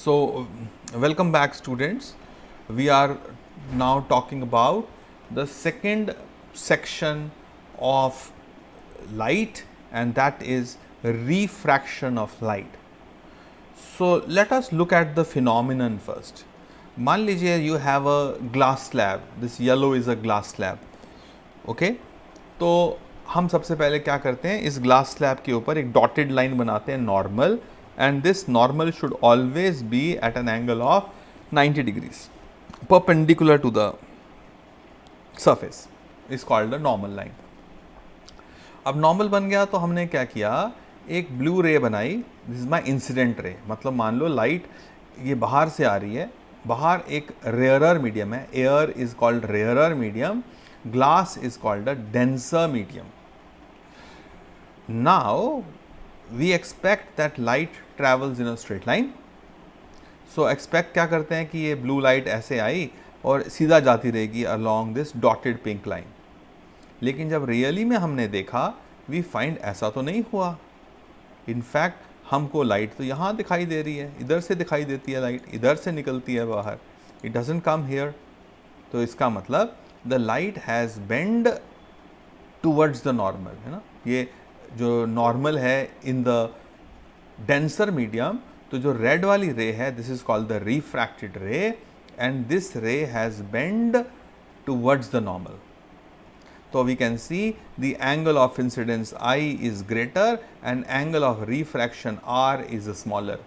So, welcome back students. We are now talking about the second section of light, and that is refraction of light. So, let us look at the phenomenon first. मान लीजिए you have a glass slab, this yellow is a glass slab, okay? तो हम सबसे पहले क्या करते हैं, इस ग्लास स्लैब के ऊपर एक डॉटेड लाइन बनाते हैं normal, and this normal should always be at an angle of 90 degrees perpendicular to the surface, is called the normal line. अब नॉर्मल बन गया तो हमने क्या किया, एक ब्लू रे बनाई. This is my incident ray, मतलब मान लो लाइट ये बाहर से आ रही है, बाहर एक रेयरर मीडियम है, air is called rarer medium, glass is called a denser medium. Now we expect that light travels in a straight line. So expect क्या करते हैं कि ये blue light ऐसे आई और सीधा जाती रहेगी along this dotted pink line. लेकिन जब रियली में हमने देखा, we find ऐसा तो नहीं हुआ. In fact हमको लाइट तो यहाँ दिखाई दे रही है, इधर से दिखाई देती है लाइट, इधर से निकलती है बाहर. It doesn't come here. तो इसका मतलब the light has bend towards the normal, है ना. ये जो normal है in the denser medium, तो जो red वाली ray है, this is called the refracted ray, and this ray has bend towards the normal. So we can see the angle of incidence I is greater and angle of refraction R is smaller.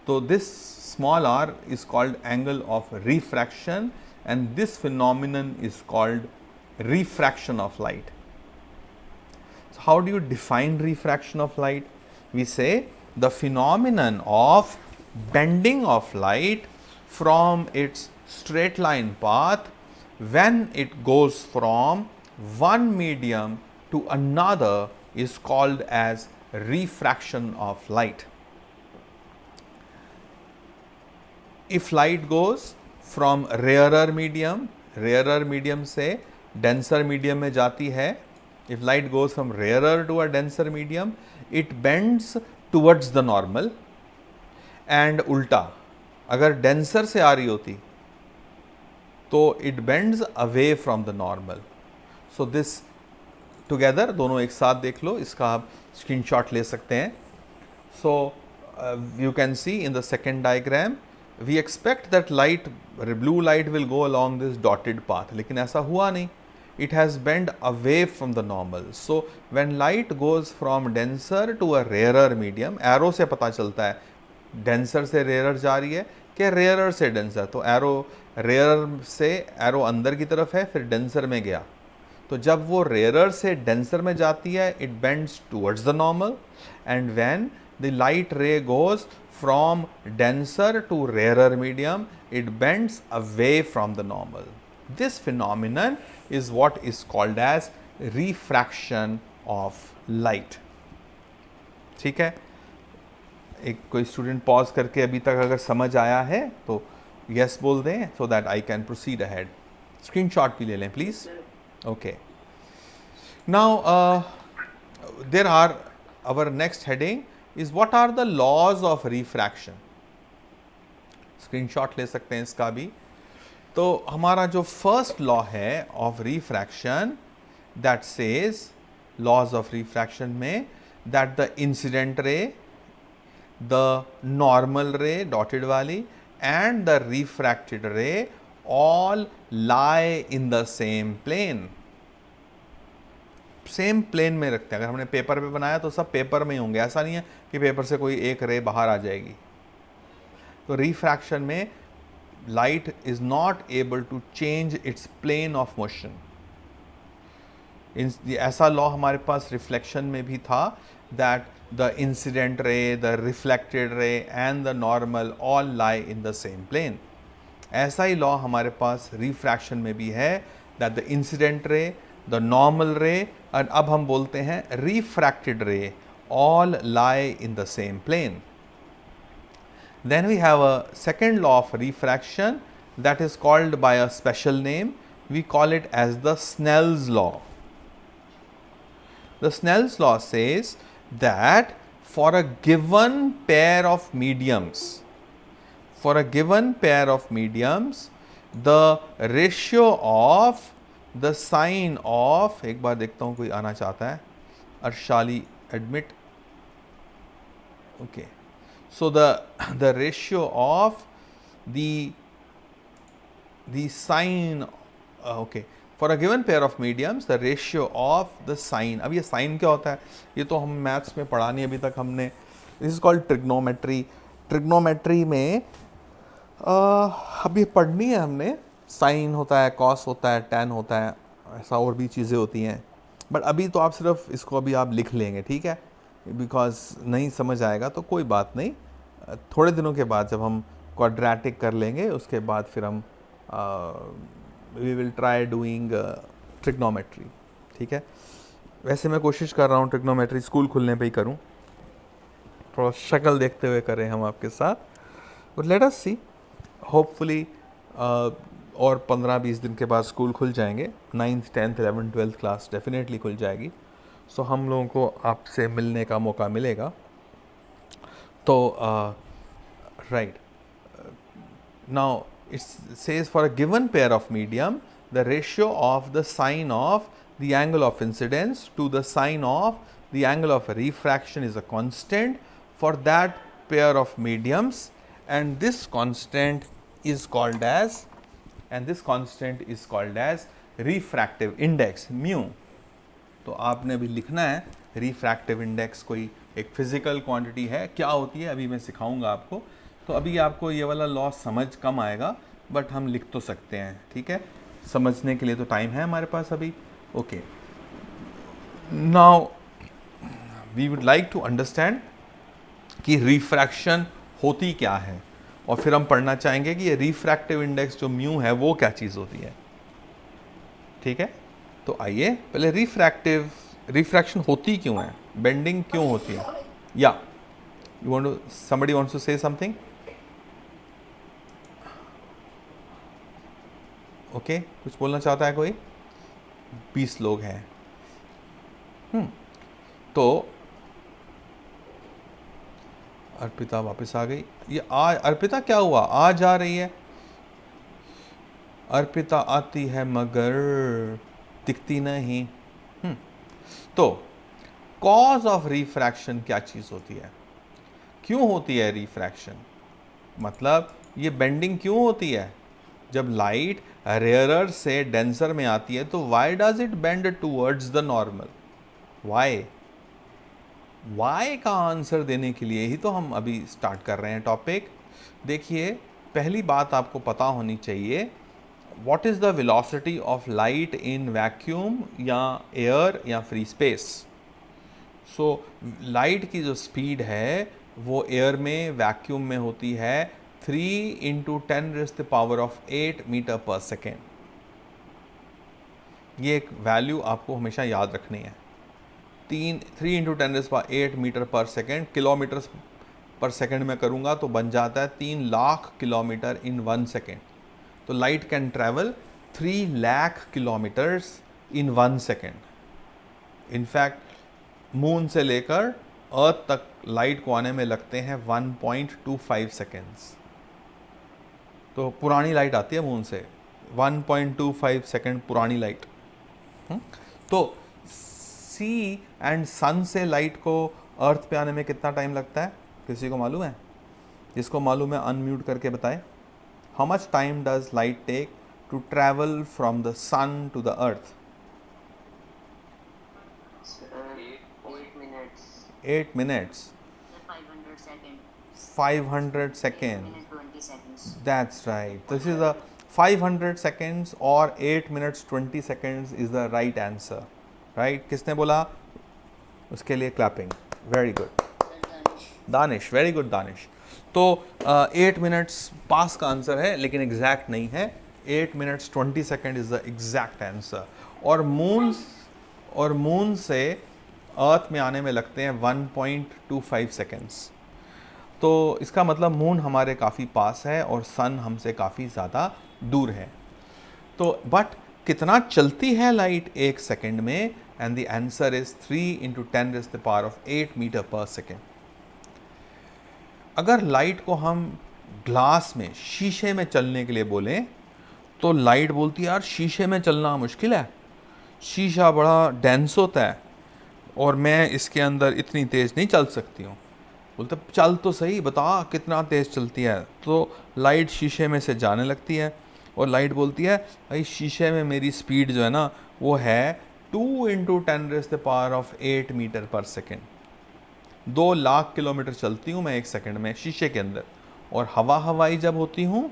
So this small r is called angle of refraction, and this phenomenon is called refraction of light. So how do you define refraction of light? We say the phenomenon of bending of light from its straight line path when it goes from one medium to another is called as refraction of light. If light goes from rarer medium से denser medium में जाती है, if light goes from rarer to a denser medium, it bends towards the normal, and उल्टा अगर denser से आ रही होती तो it bends away from the normal. So this together, दोनों एक साथ देख लो, इसका आप स्क्रीनशॉट ले सकते हैं. So you can see in the second diagram, we expect that blue light will go along this dotted path, लेकिन ऐसा हुआ नहीं. It has bent away from the normal. So when light goes from denser to a rarer medium, arrow से पता चलता है denser से rarer जा रही है कि rarer से denser. तो rarer से arrow अंदर की तरफ है, फिर denser में गया. तो जब वो rarer से denser में जाती है, it bends towards the normal, and when the light ray goes from denser to rarer medium, it bends away from the normal. This phenomenon is what is called as refraction of light. ठीक है, एक कोई student pause करके अभी तक अगर समझ आया है तो यस बोल दें, so that I can proceed ahead. Screenshot भी ले लें please. Okay, now there are our next heading is what are the laws of refraction. Screenshot ले सकते हैं इसका भी. तो हमारा जो फर्स्ट लॉ है of refraction, that says, laws of refraction में, that the incident ray, the normal ray dotted वाली, and the refracted ray all lie in the same plane. Same plane में रखते हैं. अगर हमने पेपर पे बनाया तो सब पेपर में ही होंगे, ऐसा नहीं है कि पेपर से कोई एक रे बाहर आ जाएगी. तो रिफ्रैक्शन में light is not able to change its plane of motion. ऐसा लॉ हमारे पास रिफ्लेक्शन में भी था, that the incident ray, the reflected ray and the normal all lie in the same plane. ऐसा ही लॉ हमारे पास रिफ्रैक्शन में भी है, that the incident ray, the normal ray, और अब हम बोलते हैं रिफ्रैक्टेड रे, all lie in the same plane. Then we have a second law of refraction that is called by a special name. We call it as the Snell's law. The Snell's law says that for a given pair of mediums, for a given pair of mediums the ratio of the sine of, एक बार देखता हूँ कोई आना चाहता है, अर्शाली admit, okay, so the ratio of the sine, okay, for a given pair of mediums the ratio of the sine, अब ये sine क्या होता है, ये तो हम मैथ्स में पढ़ा नहीं अभी तक हमने, this is called trigonometry. Trigonometry में अभी पढ़नी है हमने, साइन होता है, कॉस होता है, टैन होता है, ऐसा और भी चीज़ें होती हैं, बट अभी तो आप सिर्फ इसको अभी आप लिख लेंगे, ठीक है, बिकॉज नहीं समझ आएगा तो कोई बात नहीं, थोड़े दिनों के बाद जब हम क्वाड्रेटिक कर लेंगे उसके बाद फिर हम we will try doing trigonometry, ठीक है। वैसे मैं कोशिश कर रहा हूँ ट्रिग्नोमेट्री स्कूल खुलने पे ही करूँ, थोड़ा शक्ल देखते हुए करें हम आपके साथ, but let us see, hopefully और 15-20 दिन के बाद स्कूल खुल जाएंगे, 9th 10th 11th 12th class definitely खुल जाएगी, सो हम लोगों को आपसे मिलने का मौका मिलेगा। तो right, now it says for a given pair of medium the ratio of the sine of the angle of incidence to the sine of the angle of refraction is a constant for that pair of mediums, and this constant is called as refractive index mu। तो आपने अभी लिखना है refractive index कोई एक physical quantity है, क्या होती है अभी मैं सिखाऊंगा आपको, तो अभी आपको ये वाला लॉ समझ कम आएगा बट हम लिख तो सकते हैं, ठीक है, समझने के लिए तो टाइम है हमारे पास अभी। Okay, now we would like to understand कि रिफ्रैक्शन होती क्या है, और फिर हम पढ़ना चाहेंगे कि ये रिफ्रैक्टिव इंडेक्स जो म्यू है वो क्या चीज़ होती है, ठीक है। तो आइए पहले रिफ्रैक्शन होती क्यों है, बेंडिंग क्यों होती है, या you want to, somebody wants to say something, okay, कुछ बोलना चाहता है कोई, 20 लोग हैं। तो अर्पिता वापस आ गई, ये अर्पिता क्या हुआ, आज आ रही है, अर्पिता आती है मगर दिखती नहीं। तो कॉज ऑफ रिफ्रैक्शन क्या चीज़ होती है, क्यों होती है रिफ्रैक्शन, मतलब ये बेंडिंग क्यों होती है, जब लाइट रेयरर से डेंसर में आती है तो why does it bend towards the normal, why का आंसर देने के लिए ही तो हम अभी स्टार्ट कर रहे हैं टॉपिक। देखिए, पहली बात आपको पता होनी चाहिए, what is the velocity of light in vacuum या एयर या फ्री स्पेस। सो लाइट की जो स्पीड है वो एयर में, वैक्यूम में होती है 3 × 10⁸ मीटर पर सेकेंड। ये एक वैल्यू आपको हमेशा याद रखनी है, 3 × 10⁸ मीटर पर सेकेंड, किलोमीटर पर सेकेंड में करूँगा तो बन जाता है 3 लाख किलोमीटर इन 1 सेकेंड। तो light can travel 3 lakh kilometres in 1 second. In fact moon से लेकर अर्थ तक लाइट को आने में लगते हैं 1.25 सेकेंड्स। तो पुरानी लाइट आती है मून से, 1.25 सेकेंड पुरानी लाइट। तो सी एंड सन से लाइट को अर्थ पे आने में कितना टाइम लगता है, किसी को मालूम है? जिसको मालूम है अनम्यूट करके बताए। How much time does light take to travel from the sun to the earth? 8 minutes. 500 seconds. That's right. This is the 500 seconds or 8 minutes 20 seconds is the right answer. Right? किसने बोला? उसके लिए clapping. Very good. Danish, very good Danish. तो 8 minutes पास का answer है लेकिन exact नहीं है। 8 minutes 20 seconds is the exact answer. और मून से अर्थ में आने में लगते हैं 1.25 सेकेंड्स। तो इसका मतलब मून हमारे काफ़ी पास है और सन हमसे काफ़ी ज़्यादा दूर है। तो बट कितना चलती है लाइट 1 सेकेंड में? And the answer is 3 × 10⁸ metre per second. अगर लाइट को हम ग्लास में, शीशे में चलने के लिए बोलें तो लाइट बोलती है यार शीशे में चलना मुश्किल है, शीशा बड़ा डेंस होता है और मैं इसके अंदर इतनी तेज़ नहीं चल सकती हूँ। बोलते चल तो सही, बता कितना तेज़ चलती है। तो लाइट शीशे में से जाने लगती है और लाइट बोलती है भाई शीशे में मेरी स्पीड जो है ना वो है 2 × 10⁻⁸ metre per second. 2 lakh kilometre चलती हूँ मैं 1 सेकंड में शीशे के अंदर। और हवाई जब होती हूँ,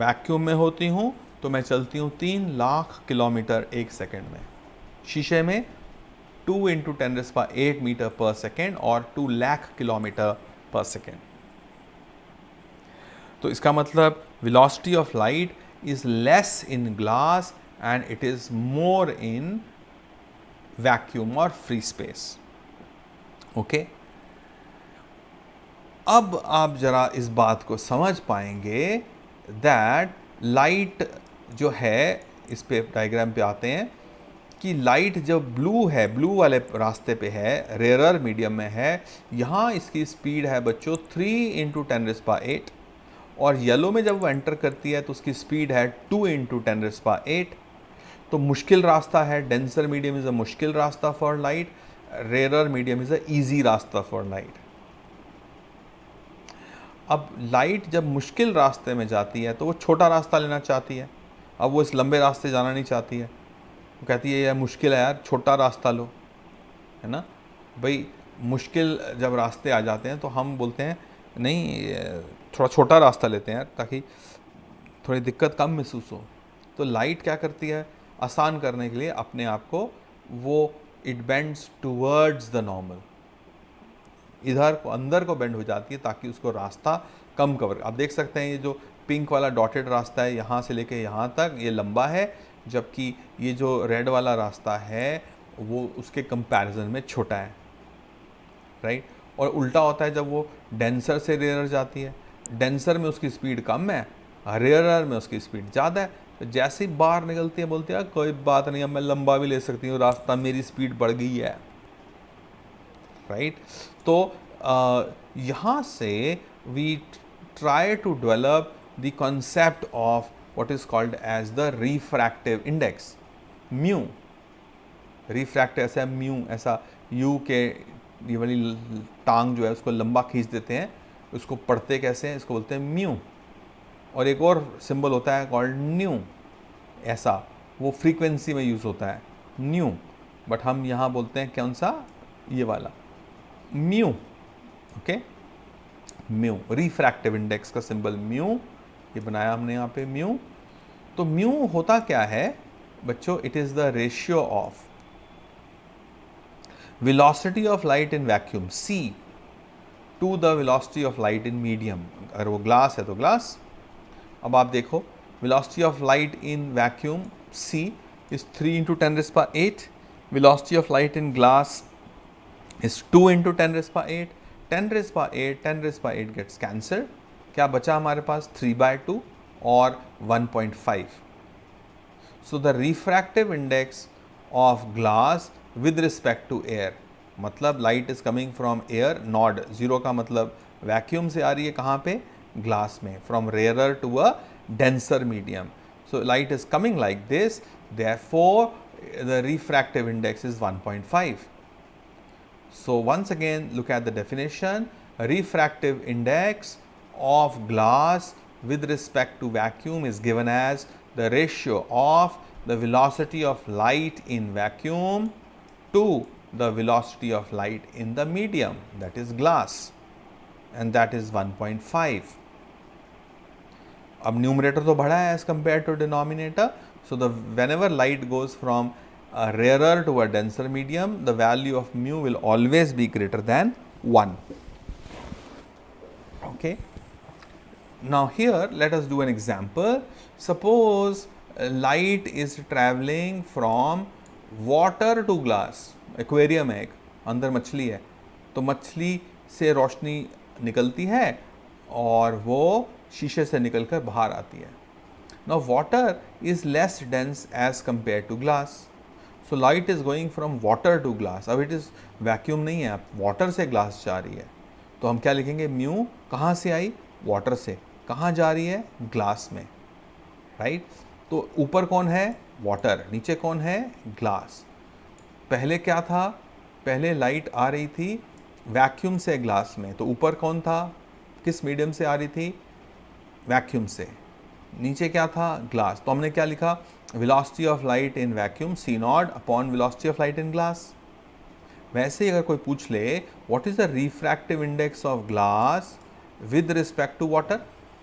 वैक्यूम में होती हूँ, तो मैं चलती हूँ 3 लाख किलोमीटर 1 सेकंड में। शीशे में 2 × 10⁸ मीटर पर सेकेंड और 2 लाख किलोमीटर पर सेकेंड। तो इसका मतलब velocity of light is less in glass and it is more in vacuum और फ्री स्पेस। ओके, अब आप जरा इस बात को समझ पाएंगे दैट लाइट जो है, इस पे डायग्राम पे आते हैं कि लाइट जब ब्लू है, ब्लू वाले रास्ते पे है, रेयरर मीडियम में है, यहाँ इसकी स्पीड है बच्चों 3 × 10⁸, और येलो में जब वो एंटर करती है तो उसकी स्पीड है 2 × 10⁸। तो मुश्किल रास्ता है, डेंसर मीडियम इज़ अ मुश्किल रास्ता for light, rarer medium is a easy रास्ता फॉर लाइट। अब लाइट जब मुश्किल रास्ते में जाती है तो वो छोटा रास्ता लेना चाहती है। अब वो इस लंबे रास्ते जाना नहीं चाहती है, वो कहती है यार मुश्किल है यार, छोटा रास्ता लो, है ना भाई। मुश्किल जब रास्ते आ जाते हैं तो हम बोलते हैं नहीं थोड़ा छोटा रास्ता लेते हैं यार ताकि थोड़ी दिक्कत कम महसूस हो। तो लाइट क्या करती है, आसान करने के लिए अपने आप को वो it bends towards the normal, इधर को अंदर को बेंड हो जाती है ताकि उसको रास्ता कम कवर। आप देख सकते हैं ये जो पिंक वाला डॉटेड रास्ता है यहाँ से लेके यहाँ तक ये लंबा है, जबकि ये जो रेड वाला रास्ता है वो उसके कंपैरिजन में छोटा है, राइट। और उल्टा होता है जब वो डेंसर से रेयर जाती है, डेंसर में उसकी स्पीड कम है, रेयरर में उसकी स्पीड ज़्यादा है। तो जैसे ही बाहर निकलती है बोलती है कोई बात नहीं, अब मैं लंबा भी ले सकती हूँ रास्ता, मेरी स्पीड बढ़ गई है, राइट। तो यहाँ से we try to develop the concept of what is called as the refractive index, mu. Refractive ऐसा म्यू, ऐसा यू के ये वाली टांग जो है उसको लंबा खींच देते हैं, उसको पढ़ते कैसे हैं, इसको बोलते हैं म्यू। और एक और सिंबल होता है कॉल्ड न्यू, ऐसा वो फ्रीक्वेंसी में यूज़ होता है न्यू, बट हम यहाँ बोलते हैं कौन सा, ये वाला mu. Okay, mu, refractive index का सिंबल म्यू, ये बनाया हमने यहाँ पे म्यू। तो म्यू होता क्या है बच्चों, it is the ratio of velocity of light in vacuum C to the velocity of light in medium। अगर वो ग्लास है तो ग्लास। अब आप देखो velocity of light in vacuum C is 3 × 10⁸, velocity of light in glass is 2 × 10⁸। 10⁸, 10⁸ gets cancelled, क्या बचा हमारे पास 3/2 और 1.5। So the refractive index of glass with respect to air, मतलब light is coming from air, naught 0 का मतलब vacuum से आ रही है, कहाँ पे, ग्लास में, from rarer to a denser medium. So light is coming like this, therefore the refractive index is 1.5। So once again look at the definition, refractive index of glass with respect to vacuum is given as the ratio of the velocity of light in vacuum to the velocity of light in the medium, that is glass, and that is 1.5. अब numerator तो बढ़ा है as compared to denominator, so the whenever light goes from a rarer to a denser medium, the value of mu will always be greater than 1. Okay. Now here let us do an example. Suppose light is traveling from water to glass, aquarium है एक, अंदर मछली है, तो मछली से रोशनी निकलती है और वो शीशे से निकलकर बाहर आती है। Now water is less dense as compared to glass, so light is going from water to glass। अब it is वैक्यूम नहीं है, वाटर से ग्लास जा रही है, तो हम क्या लिखेंगे, म्यू कहाँ से आई, वाटर से, कहाँ जा रही है? ग्लास में, राइट। तो ऊपर कौन है? वाटर, नीचे कौन है? ग्लास। पहले क्या था? पहले लाइट आ रही थी वैक्यूम से ग्लास में, तो ऊपर कौन था? किस मीडियम से आ रही थी? वैक्यूम से। नीचे क्या था? ग्लास। तो हमने क्या लिखा? Velocity of light in vacuum c not upon velocity of light in glass. वैसे ही अगर कोई पूछ ले what is the refractive index of glass with respect to water,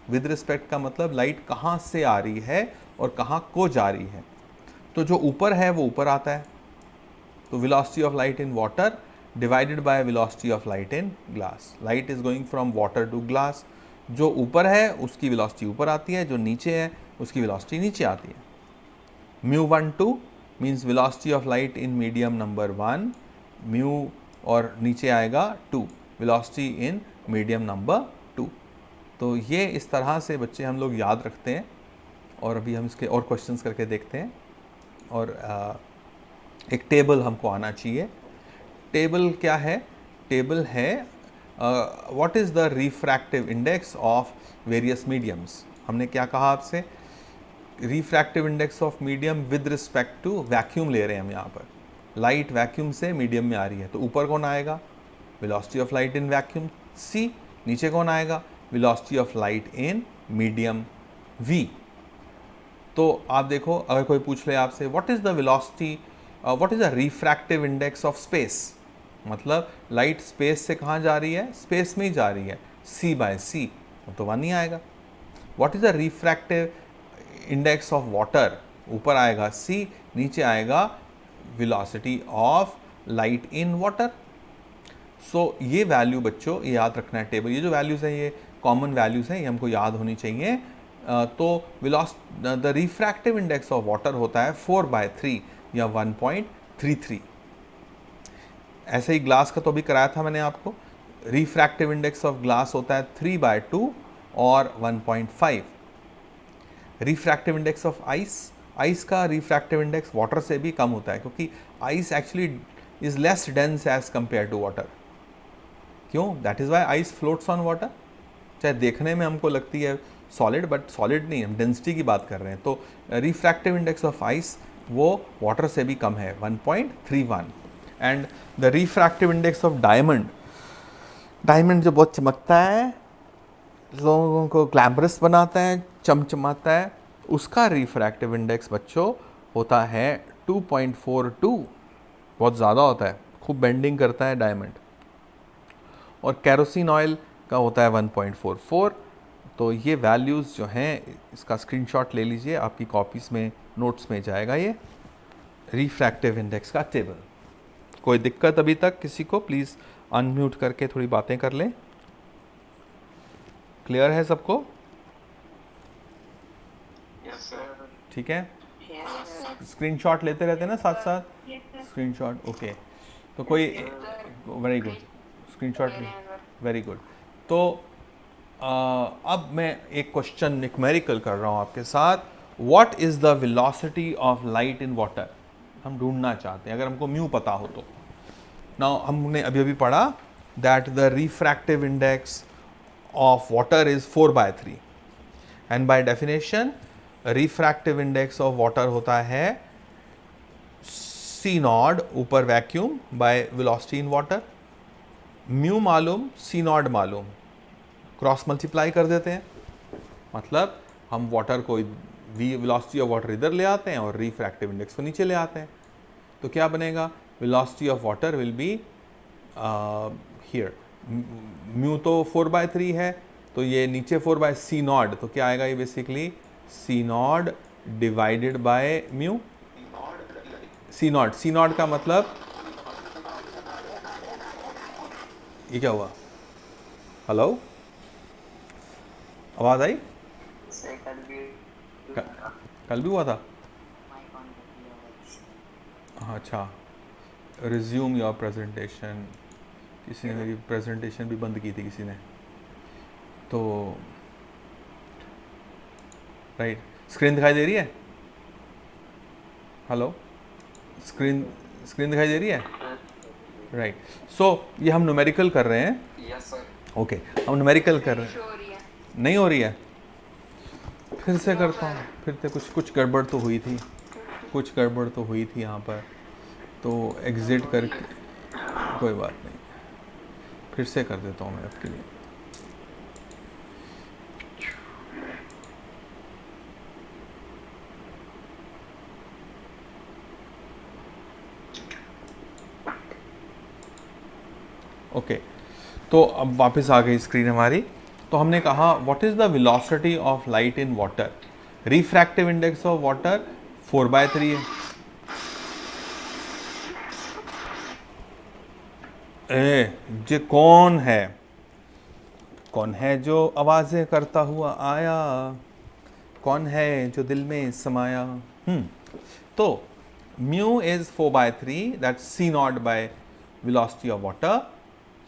with respect का मतलब लाइट कहाँ से आ रही है और कहाँ को जा रही है, तो जो ऊपर है वो ऊपर आता है, तो velocity of light in water divided by velocity of light in glass. Light is going from water to glass, जो ऊपर है उसकी वेलोसिटी ऊपर आती है, जो नीचे है उसकी वेलोसिटी नीचे आती है। μ12 means velocity of light in medium number 1, mu और नीचे आएगा 2 वेलोसिटी इन मीडियम नंबर 2। तो ये इस तरह से बच्चे हम लोग याद रखते हैं, और अभी हम इसके और क्वेश्चंस करके देखते हैं। और एक टेबल हमको आना चाहिए। टेबल क्या है? टेबल है what is the refractive index of various mediums. हमने क्या कहा आपसे? Refractive index of medium with respect to vacuum ले रहे हैं हम यहाँ पर। लाइट वैक्यूम से मीडियम में आ रही है, तो ऊपर कौन आएगा? Velocity of light in vacuum c। नीचे कौन आएगा? Velocity of light in medium v। तो आप देखो, अगर कोई पूछ ले आपसे what is the velocity, what is the refractive index of space, मतलब लाइट स्पेस से कहाँ जा रही है? स्पेस में ही जा रही है, c/c, तो 1 ही आएगा। What is the refractive index of water, ऊपर आएगा c, नीचे आएगा velocity of light in water. So ये वैल्यू बच्चों ये याद रखना है। टेबल ये जो वैल्यूज़ हैं ये कॉमन वैल्यूज़ हैं, ये हमको याद होनी चाहिए। तो the refractive index of water होता है 4/3 या 1.33। ऐसे ही ग्लास का तो भी कराया था मैंने आपको। रिफ्रैक्टिव इंडेक्स ऑफ ग्लास होता है 3/2 और 1.5। Refractive index of ice, ice का रिफ्रैक्टिव इंडेक्स वाटर से भी कम होता है, क्योंकि ice actually is less dense as compared to water. क्यों? That is why ice floats on water. चाहे देखने में हमको लगती है सॉलिड, बट सॉलिड नहीं, हम डेंसिटी की बात कर रहे हैं। तो रिफ्रैक्टिव इंडेक्स ऑफ आइस वो वाटर से भी कम है, 1.31। And the refractive index of diamond, diamond जो बहुत चमकता है, लोगों को ग्लैमरस बनाता है, चमचमाता है, उसका रिफ्रैक्टिव इंडेक्स बच्चों होता है 2.42। बहुत ज़्यादा होता है, खूब बेंडिंग करता है डायमंड। और कैरोसिन ऑयल का होता है 1.44। तो ये वैल्यूज़ जो हैं इसका स्क्रीनशॉट ले लीजिए, आपकी कॉपीज़ में नोट्स में जाएगा ये रिफ्रैक्टिव इंडेक्स का टेबल। कोई दिक्कत अभी तक किसी को? प्लीज़ अनम्यूट करके थोड़ी बातें कर लें। क्लियर है सबको? Yes sir. ठीक है, स्क्रीनशॉट लेते रहते हैं ना साथ साथ? Screenshot, okay. तो कोई, very good, screenshot, very good. तो अब मैं एक क्वेश्चन न्यूमेरिकल कर रहा हूँ आपके साथ। What is the velocity of light in water, हम ढूंढना चाहते हैं, अगर हमको म्यू पता हो तो। नाउ हमने अभी अभी पढ़ा that the refractive index of water is 4/3, and by definition refractive index of water होता है C नॉट ऊपर vacuum by velocity in water. Mu मालूम, C नॉट मालूम, क्रॉस मल्टीप्लाई कर देते हैं, मतलब हम वाटर को वेलोसिटी ऑफ वाटर इधर ले आते हैं और रिफ्रैक्टिव इंडेक्स को नीचे ले आते हैं। तो क्या बनेगा? Velocity of water will be here, mu तो 4/3 है, तो ये नीचे 4/C नॉट, तो क्या आएगा ये basically C not divided by mu. C not का मतलब, ये क्या हुआ? हेलो, आवाज़ आई? कल भी हुआ था? हाँ, अच्छा। रिज्यूम योर प्रेजेंटेशन, किसी ने मेरी प्रेजेंटेशन भी बंद की थी किसी ने, तो राइट। स्क्रीन दिखाई दे रही है? हेलो, स्क्रीन दिखाई दे रही है? राइट। सो ये हम न्यूमेरिकल कर रहे हैं। Yes sir. ओके, हम न्यूमेरिकल कर रहे हैं। नहीं हो रही है? फिर से करता हूँ, फिर से कुछ गड़बड़ तो हुई थी, कुछ गड़बड़ तो हुई थी यहाँ पर, तो एग्ज़िट करके कोई बात नहीं, फिर से कर देता हूँ मैं आपके लिए। ओके तो अब वापस आ गई स्क्रीन हमारी। तो हमने कहा what is the velocity of light in water, refractive index of water 4/3 है। जे कौन है जो आवाज़ें करता हुआ आया, कौन है जो दिल में समाया। तो mu is 4/3, that c naught by velocity of water.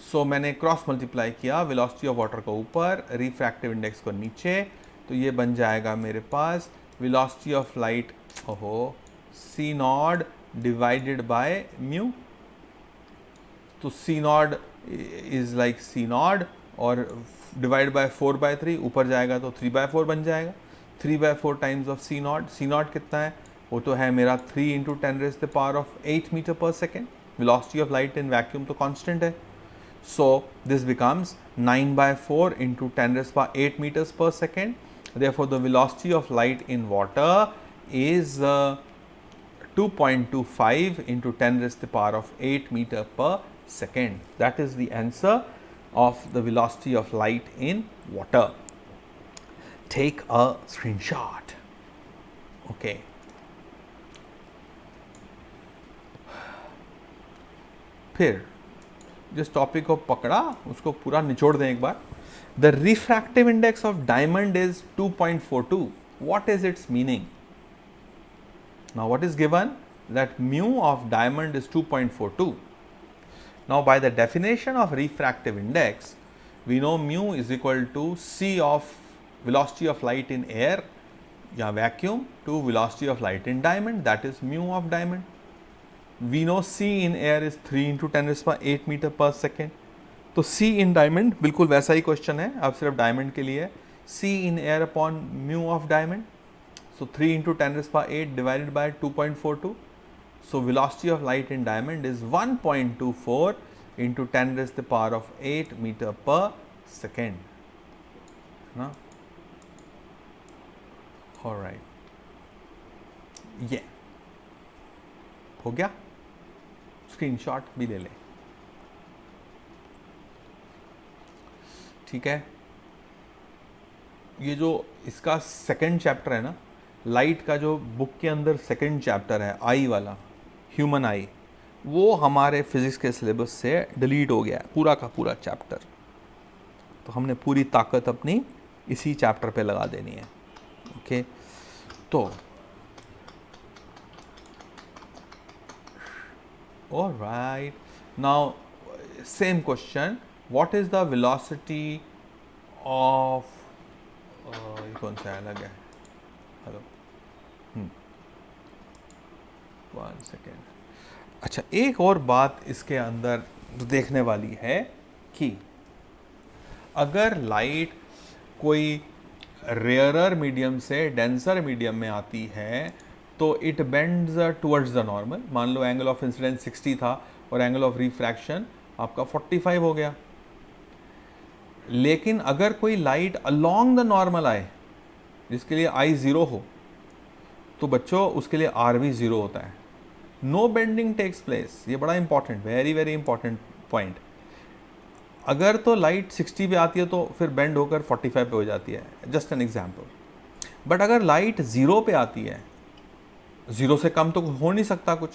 So मैंने क्रॉस मल्टीप्लाई किया वेलोसिटी ऑफ वाटर को ऊपर, रिफ्रैक्टिव इंडेक्स को नीचे, तो ये बन जाएगा मेरे पास वेलोसिटी ऑफ लाइट, ओहो, c naught divided by mu. तो c naught is like c naught और डिवाइड बाय 4/3, ऊपर जाएगा तो 3/4 बन जाएगा। 3/4 टाइम्स ऑफ सी नॉट कितना है, वो तो है मेरा 3 × 10⁸ metre per second. Velocity of light in vacuum तो कांस्टेंट है, so this becomes 9/4 × 10⁸ meters per second. Therefore the velocity of light in water is 2.25 × 10⁸ meter per second. That is the answer of the velocity of light in water. Take a screenshot. Okay. फिर जिस topic को पकड़ा उसको पूरा निचोड़ दें एक बार। The refractive index of diamond is 2.42. What is its meaning? Now what is given, that mu of diamond is 2.42. Now by the definition of refractive index we know mu is equal to c of velocity of light in air या vacuum to velocity of light in diamond, that is mu of diamond. We know C in air is 3 × 10⁸ meter per second. तो C in diamond बिल्कुल वैसा ही question है, अब सिर्फ diamond के लिए। C in air upon mu of diamond, so 3 × 10⁸ divided by 2.42. So velocity of light in diamond is 1.24 × 10⁸ meter per second. ना? All right. Yeah. हो गया, स्क्रीनशॉट भी ले लें, ठीक है। ये जो इसका सेकंड चैप्टर है ना, लाइट का जो बुक के अंदर सेकंड चैप्टर है, आई वाला, ह्यूमन आई, वो हमारे फिजिक्स के सिलेबस से डिलीट हो गया है, पूरा का पूरा चैप्टर। तो हमने पूरी ताकत अपनी इसी चैप्टर पे लगा देनी है। ओके, तो all right, now same question, what is the velocity of ये कौन सा अलग है, हेलो, 1 सेकेंड। अच्छा, एक और बात इसके अंदर देखने वाली है कि अगर लाइट कोई रेयरर मीडियम से डेंसर मीडियम में आती है तो it bends towards the normal. मान लो एंगल ऑफ इंसिडेंस 60 था और एंगल ऑफ रिफ्रैक्शन आपका 45 हो गया। लेकिन अगर कोई लाइट अलोंग द नॉर्मल आए जिसके लिए आई 0 हो, तो बच्चों उसके लिए आर भी 0 होता है। नो बेंडिंग टेक्स प्लेस, ये बड़ा important, very very important point. अगर तो लाइट 60 पे आती है तो फिर बेंड होकर 45 पे हो जाती है, जस्ट एन एग्जाम्पल। बट अगर लाइट 0 पे आती है, 0 से कम तो हो नहीं सकता कुछ,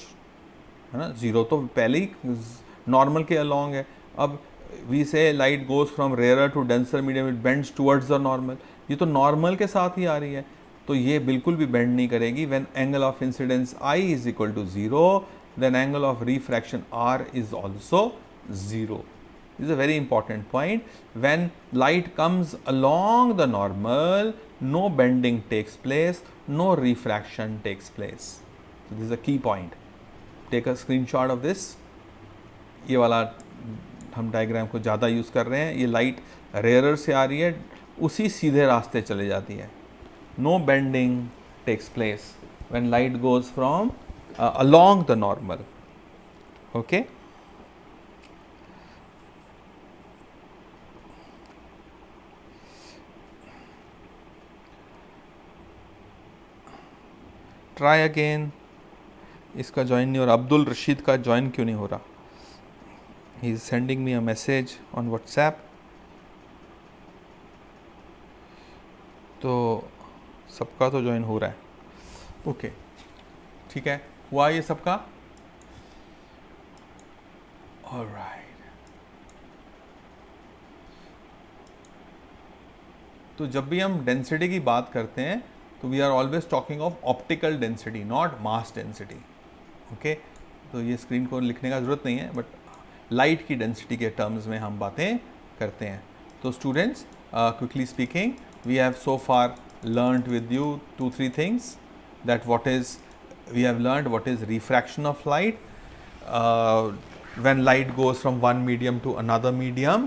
है ना, 0 तो पहले ही नॉर्मल के अलोंग है। अब we say light goes from rarer to denser medium, it bends towards the normal, ये तो नॉर्मल के साथ ही आ रही है, तो ये बिल्कुल भी बेंड नहीं करेगी। When angle of incidence i is equal to 0, then angle of refraction r is also 0. This is a very important point. When light comes along the normal, no bending takes place, no refraction takes place. So this is a key point. Take a screenshot of this. ये वाला हम diagram को ज़्यादा use कर रहे हैं। ये light rarer से आ रही है, उसी सीधे रास्ते चले जाती है। no bending takes place when light goes from along the normal. Okay. Try again. इसका ज्वाइन नहीं हो रहा. अब्दुल रशीद का ज्वाइन क्यों नहीं हो रहा? He is sending me a message on WhatsApp. तो सबका तो ज्वाइन हो रहा है. ओके ठीक है. हुआ ये सबका? ऑलराइट. तो जब भी हम डेंसिटी की बात करते हैं तो we are always talking of optical density, not mass density. Okay. तो ये स्क्रीन को लिखने का ज़रूरत नहीं है, बट लाइट की डेंसिटी के टर्म्स में हम बातें करते हैं. तो students, quickly speaking, we have so far learned with you 2-3 things. That we have learned what is refraction of light. When light goes from one medium to another medium,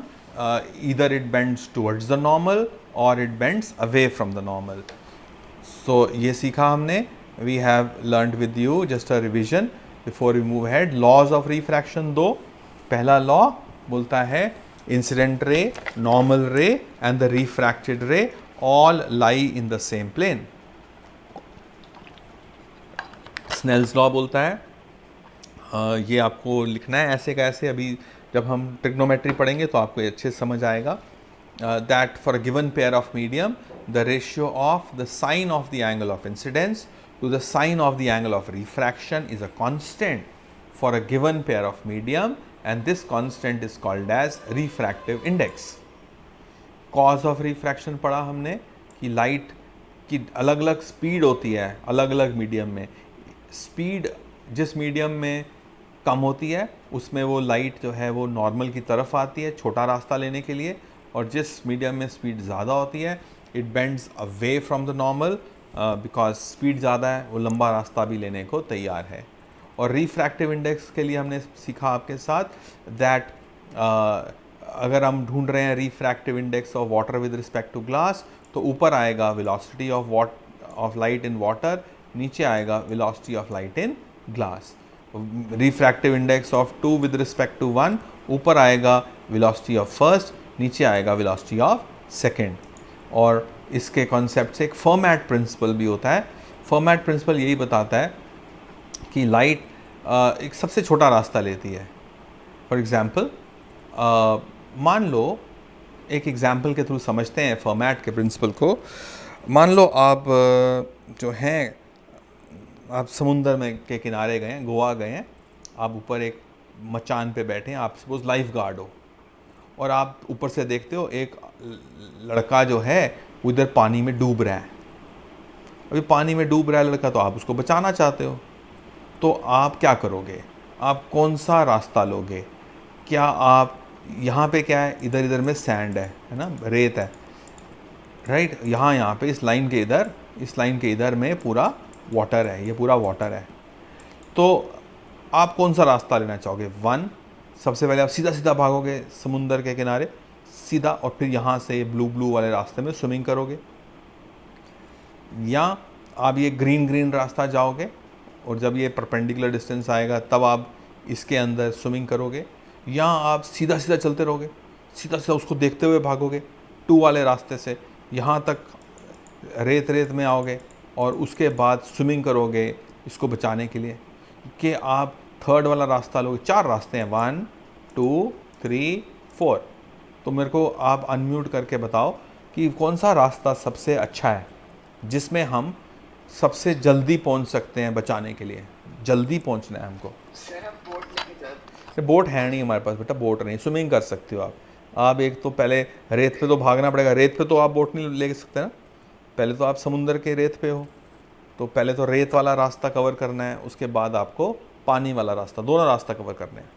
either it bends towards the normal or it bends away from the normal. So ये सीखा हमने. We have learned with you, just a revision before we move ahead. Laws of refraction 2. पहला law बोलता है incident ray, normal ray and the refracted ray all lie in the same plane. Snell's law बोलता है, ये आपको लिखना है ऐसे कैसे. अभी जब हम ट्रिग्नोमेट्री पढ़ेंगे तो आपको अच्छे से समझ आएगा. That for a given pair of medium the ratio of the sine of the angle of incidence to the sine of the angle of refraction is a constant for a given pair of medium and this constant is called as refractive index. Cause of refraction पढ़ा हमने कि light की अलग अलग speed होती है अलग अलग मीडियम में. स्पीड जिस मीडियम में कम होती है उसमें वो लाइट जो है वो नॉर्मल की तरफ आती है छोटा रास्ता लेने के लिए, और जिस मीडियम में स्पीड ज़्यादा होती है it bends away from the normal because speed ज़्यादा है, वो लंबा रास्ता भी लेने को तैयार है. और रिफ्रैक्टिव इंडेक्स के लिए हमने सीखा आपके साथ दैट अगर हम ढूंढ रहे हैं refractive index of water with respect to glass तो ऊपर आएगा velocity of light in water, नीचे आएगा velocity of light in glass. Refractive index of 2 with respect to 1, ऊपर आएगा वेलोसिटी ऑफ फर्स्ट, नीचे आएगा वेलोसिटी ऑफ सेकेंड. और इसके कॉन्सेप्ट से एक फर्मैट प्रिंसिपल भी होता है. फर्मैट प्रिंसिपल यही बताता है कि लाइट एक सबसे छोटा रास्ता लेती है. फॉर एग्जाम्पल मान लो, एक एग्जाम्पल के थ्रू समझते हैं फॉर्मेट के प्रिंसिपल को. मान लो आप जो हैं आप समुंदर में के किनारे गए हैं, गोवा गए हैं, आप ऊपर एक मचान पे बैठे हैं, आप सपोज लाइफ गार्ड हो और आप ऊपर से देखते हो एक लड़का जो है उधर पानी में डूब रहा है. अभी पानी में डूब रहा है लड़का, तो आप उसको बचाना चाहते हो, तो आप क्या करोगे? आप कौन सा रास्ता लोगे? क्या आप यहाँ पे क्या है, इधर इधर में सैंड है ना, रेत है, राइट. यहाँ पे इस लाइन के इधर में पूरा वाटर है, ये पूरा वाटर है. तो आप कौन सा रास्ता लेना चाहोगे? 1, सबसे पहले आप सीधा सीधा भागोगे समुंदर के किनारे सीधा, और फिर यहाँ से ब्लू वाले रास्ते में स्विमिंग करोगे, या आप ये ग्रीन रास्ता जाओगे और जब ये परपेंडिकुलर डिस्टेंस आएगा तब आप इसके अंदर स्विमिंग करोगे, या आप सीधा सीधा चलते रहोगे, सीधा सीधा उसको देखते हुए भागोगे 2 वाले रास्ते से, यहाँ तक रेत में आओगे और उसके बाद स्विमिंग करोगे इसको बचाने के लिए, कि आप 3rd वाला रास्ता लोगे. 4 रास्ते हैं, 1 2 3 4. तो मेरे को आप अनम्यूट करके बताओ कि कौन सा रास्ता सबसे अच्छा है जिसमें हम सबसे जल्दी पहुंच सकते हैं बचाने के लिए. जल्दी पहुंचना है हमको. बोट है नहीं हमारे पास बेटा, बोट नहीं. स्विमिंग कर सकते हो आप एक तो पहले रेत पे तो भागना पड़ेगा, रेत पे तो आप बोट नहीं ले सकते ना, पहले तो आप समुंदर के रेत पे हो, तो पहले तो रेत वाला रास्ता कवर करना है, उसके बाद आपको पानी वाला रास्ता, दोनों रास्ता कवर करने हैं.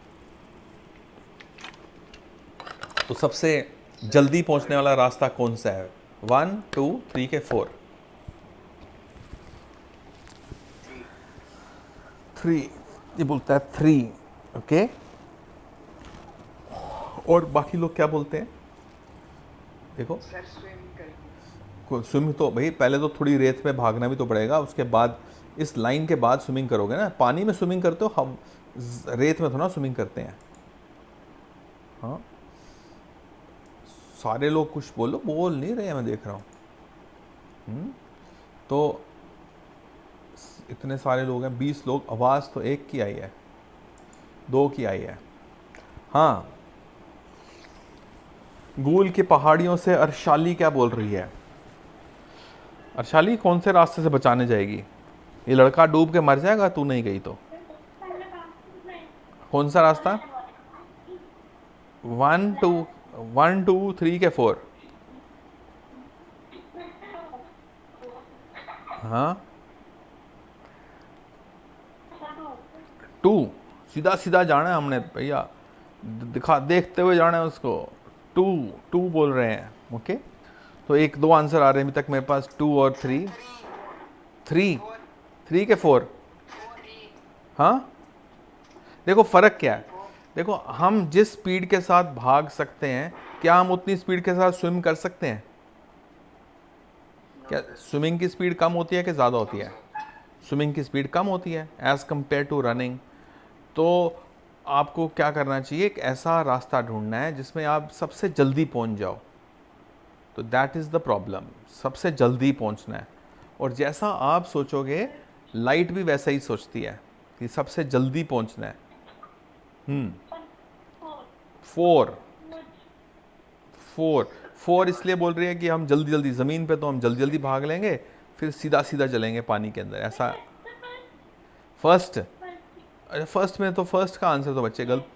तो सबसे जल्दी पहुंचने वाला रास्ता कौन सा है? 1 2 3 के 4. 3 ये बोलता है 3. ओके. और बाकी लोग क्या बोलते हैं? देखो स्विम तो भाई पहले तो थोड़ी रेत में भागना भी तो पड़ेगा, उसके बाद इस लाइन के बाद स्विमिंग करोगे ना। पानी में स्विमिंग करते हो, हम रेत में थोड़ा स्विमिंग करते हैं। हाँ, सारे लोग कुछ बोल नहीं रहे हैं, मैं देख रहा हूँ। तो इतने सारे लोग हैं, 20 लोग, आवाज़ तो एक की आई है, 2 की आई है। हाँ, गूल की पहाड़ियों से अर्शाली क्या बोल रही है? अर्शाली कौन से रास्ते से बचाने जाएगी? ये लड़का डूब के मर जाएगा तू नहीं गई तो। कौन सा रास्ता? 1 2 3 के 4? हाँ, 2 सीधा सीधा जाना है हमने भैया, देखते हुए जाना है उसको। 2 बोल रहे हैं। ओके, तो 1 2 आंसर आ रहे हैं अभी तक मेरे पास, 2 और 3। 3 के 4? हाँ, देखो फर्क क्या है। देखो, हम जिस स्पीड के साथ भाग सकते हैं, क्या हम उतनी स्पीड के साथ स्विम कर सकते हैं? क्या स्विमिंग की स्पीड कम होती है कि ज़्यादा होती है? स्विमिंग की स्पीड कम होती है एज़ कम्पेयर टू रनिंग। तो आपको क्या करना चाहिए, एक ऐसा रास्ता ढूंढना है जिसमें आप सबसे जल्दी पहुंच जाओ। तो दैट इज़ द प्रॉब्लम, सबसे जल्दी पहुंचना है। और जैसा आप सोचोगे, लाइट भी वैसा ही सोचती है कि सबसे जल्दी पहुंचना है। 4 4 इसलिए बोल रही है कि हम जल्दी जल्दी, ज़मीन पे तो हम जल्दी जल्दी भाग लेंगे, फिर सीधा सीधा चलेंगे पानी के अंदर, ऐसा। फर्स्ट, अरे फर्स्ट में तो, फर्स्ट का आंसर तो बच्चे गलत,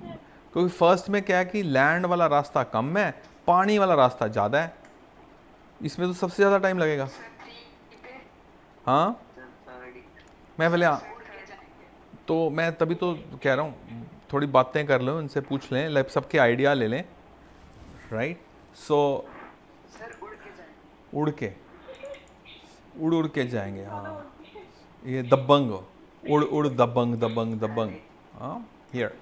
क्योंकि फर्स्ट में क्या है कि लैंड वाला रास्ता कम है, पानी वाला रास्ता ज़्यादा है, इसमें तो सबसे ज़्यादा टाइम लगेगा। हाँ, मैं पहले तो मैं तभी तो कह रहा हूँ, थोड़ी बातें कर लो, उनसे पूछ लें, लाइक सबके आइडिया ले लें, राइट। सो उड़ के, उड़ के जाएंगे। हाँ, ये दबंग, उड़ उड़ दबंग दबंग दबंग। हाँ, हियर